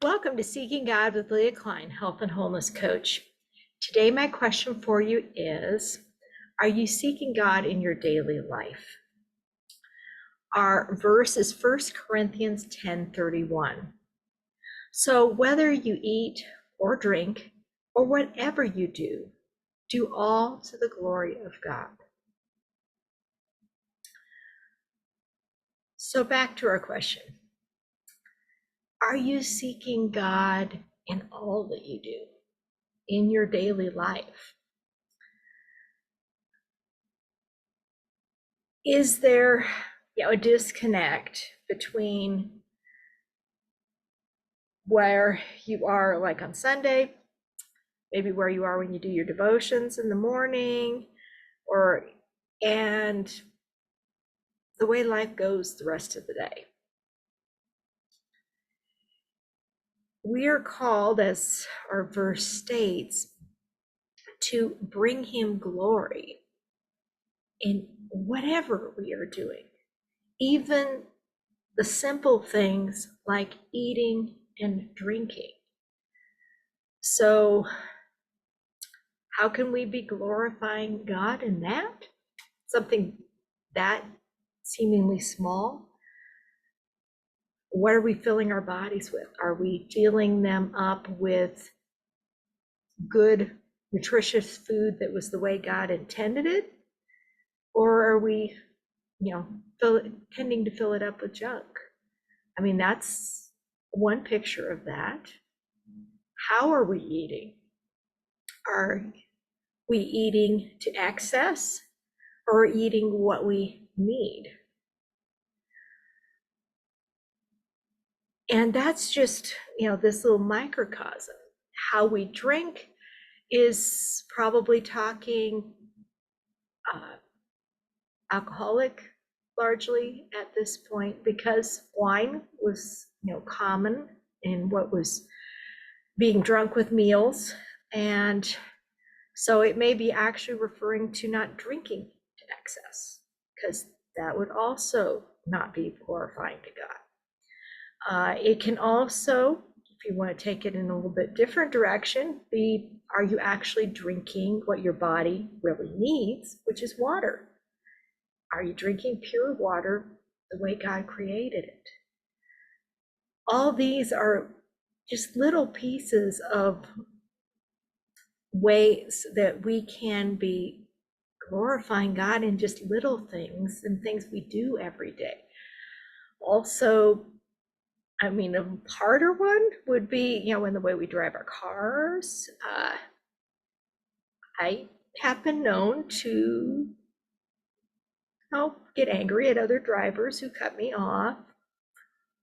Welcome to Seeking God with Leah Klein, Health and Wholeness Coach. Today, my question for you is, are you seeking God in your daily life? Our verse is 1 Corinthians 10:31. So whether you eat or drink or whatever you do all to the glory of God. So back to our question. Are you seeking God in all that you do, in your daily life? Is there a disconnect between where you are, like on Sunday, maybe where you are when you do your devotions in the morning, and the way life goes the rest of the day? We are called, as our verse states, to bring him glory in whatever we are doing, even the simple things like eating and drinking. So how can we be glorifying God in that? Something that seemingly small? What are we filling our bodies with? Are we filling them up with good, nutritious food that was the way God intended it? Or are we, tending to fill it up with junk? I mean, that's one picture of that. How are we eating? Are we eating to excess or eating what we need? And that's just, this little microcosm. How we drink is probably talking alcoholic largely at this point, because wine was, common in what was being drunk with meals. And so it may be actually referring to not drinking to excess, because that would also not be glorifying to God. It can also, if you want to take it in a little bit different direction, be, are you actually drinking what your body really needs, which is water? Are you drinking pure water the way God created it? All these are just little pieces of ways that we can be glorifying God in just little things and things we do every day. Also, I mean, a harder one would be, in the way we drive our cars. I have been known to get angry at other drivers who cut me off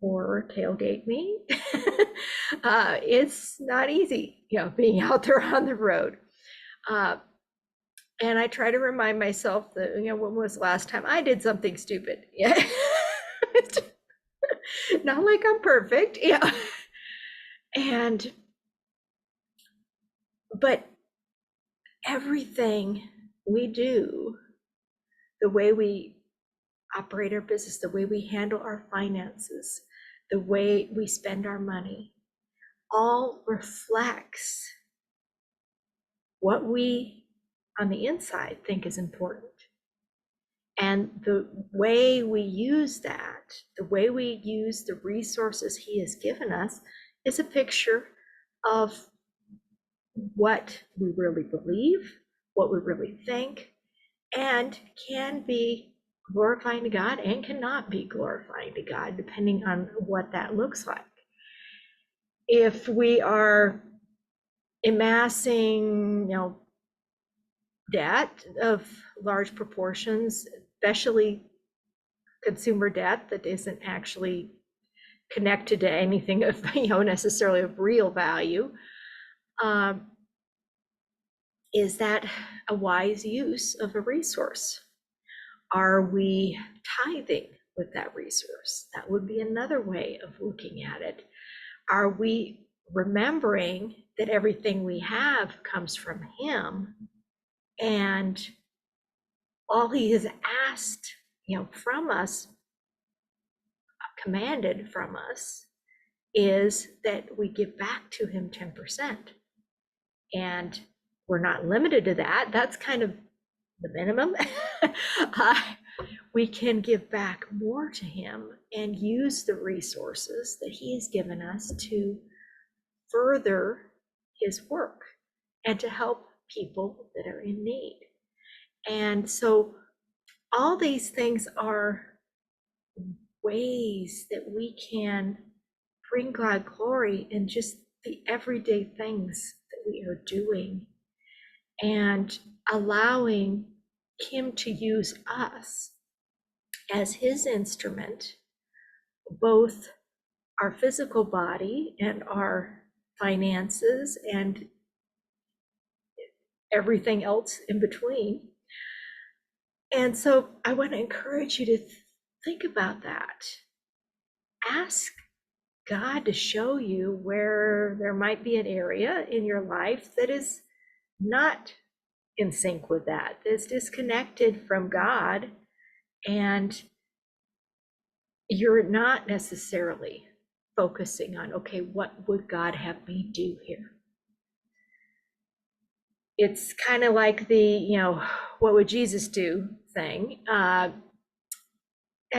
or tailgate me. It's not easy, being out there on the road. And I try to remind myself that, when was the last time I did something stupid? Yeah. Not like I'm perfect. Yeah. And, but everything we do, the way we operate our business, the way we handle our finances, the way we spend our money, all reflects what we on the inside think is important. And the way we use that, the way we use the resources he has given us, is a picture of what we really believe, what we really think, and can be glorifying to God and cannot be glorifying to God, depending on what that looks like. If we are amassing, debt of large proportions, especially consumer debt that isn't actually connected to anything of, necessarily of real value, is that a wise use of a resource? Are we tithing with that resource? That would be another way of looking at it. Are we remembering that everything we have comes from him, and all he has asked, from us, commanded from us, is that we give back to him 10%. And we're not limited to that. That's kind of the minimum. We can give back more to him and use the resources that he has given us to further his work and to help people that are in need. And so all these things are ways that we can bring God glory in just the everyday things that we are doing, and allowing him to use us as his instrument, both our physical body and our finances and everything else in between. And so I want to encourage you to think about that. Ask God to show you where there might be an area in your life that is not in sync with that, that's disconnected from God, and you're not necessarily focusing on, okay, what would God have me do here? It's kind of like the, what would Jesus do thing. I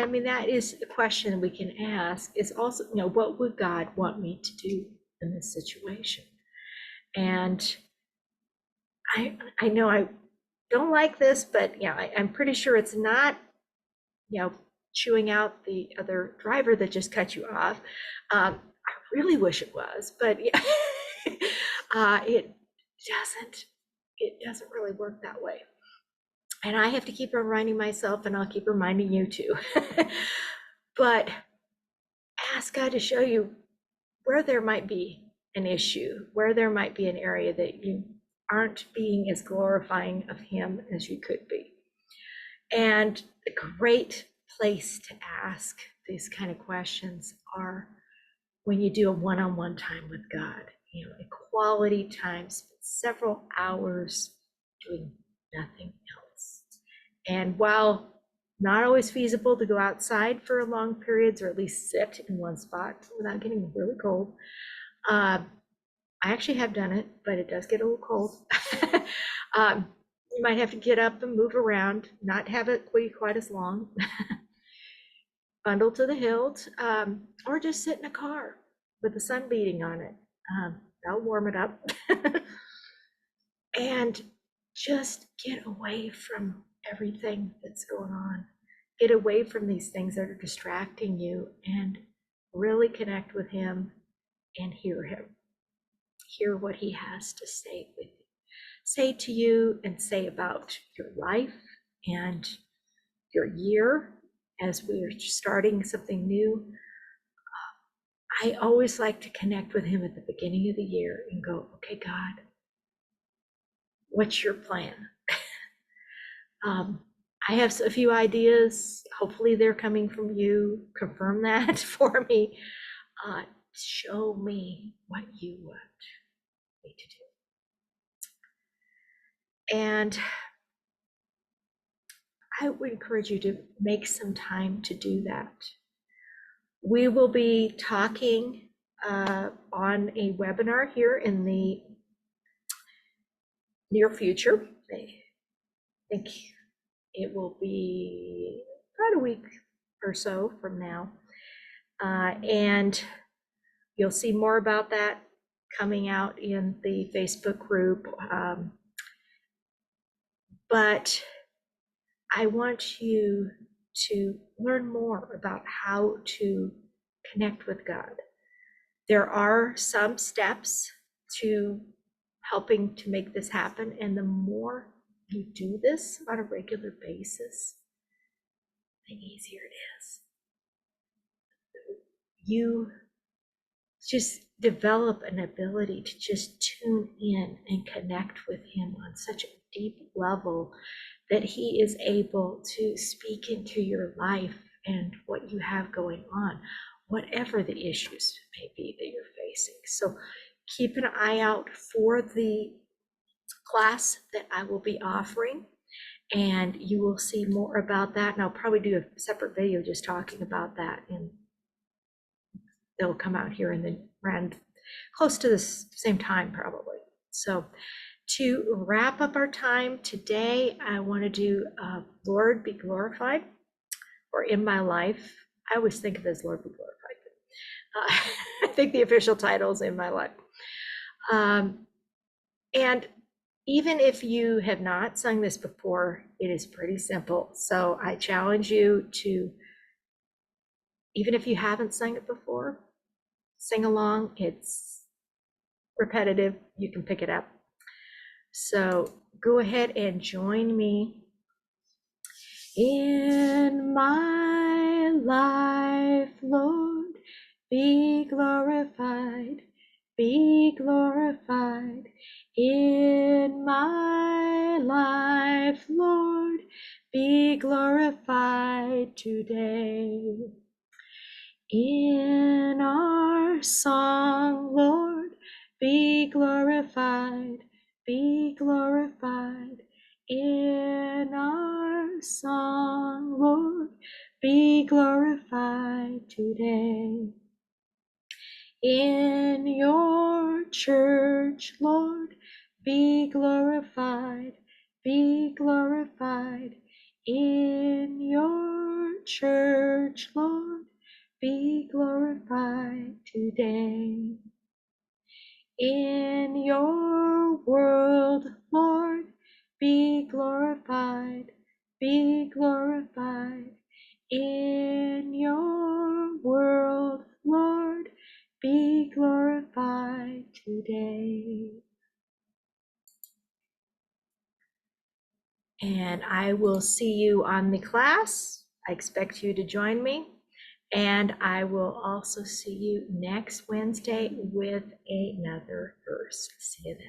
mean, that is the question we can ask, is also, what would God want me to do in this situation? And I know I don't like this, but I'm pretty sure it's not, chewing out the other driver that just cut you off. I really wish it was, but it doesn't really work that way. And I have to keep reminding myself, and I'll keep reminding you too. But ask God to show you where there might be an issue, where there might be an area that you aren't being as glorifying of him as you could be. And a great place to ask these kind of questions are when you do a one-on-one time with God, a quality time, spend several hours doing nothing else. And while not always feasible to go outside for long periods, or at least sit in one spot without getting really cold, I actually have done it, but it does get a little cold. You might have to get up and move around, not have it quite as long. Bundle to the hilt, or just sit in a car with the sun beating on it. That'll warm it up. And just get away from everything that's going on. Get away from these things that are distracting you and really connect with him and hear him. Hear what he has to say to you and say about your life and your year as we're starting something new. I always like to connect with him at the beginning of the year and go, okay, God, what's your plan? I have a few ideas. Hopefully they're coming from you. Confirm that for me. Show me what you want me to do. And I would encourage you to make some time to do that. We will be talking on a webinar here in the near future. I think it will be about a week or so from now. And you'll see more about that coming out in the Facebook group. But I want you to learn more about how to connect with God. There are some steps to helping to make this happen, and the more you do this on a regular basis, the easier it is. You just develop an ability to just tune in and connect with him on such a deep level that he is able to speak into your life and what you have going on, whatever the issues may be that you're facing. So keep an eye out for the class that I will be offering, and you will see more about that. And I'll probably do a separate video just talking about that in they'll come out here in the around close to the same time probably. So to wrap up our time today, I want to do Lord be glorified, or in my life. I always think of it as Lord be glorified. I think the official title is in my life. And even if you have not sung this before, it is pretty simple. So I challenge you to, even if you haven't sung it before, sing along. It's repetitive. You can pick it up. So go ahead and join me. In my life, Lord, be glorified, be glorified. In my life, Lord, be glorified today. In our song, Lord, be glorified, be glorified. In our song, Lord, be glorified today. In your church, Lord, be glorified, be glorified. In your church, Lord, be glorified today. In your world, Lord, be glorified, be glorified. In your world, Lord, be glorified today. And I will see you on the class. I expect you to join me. And I will also see you next Wednesday with another verse. See you then.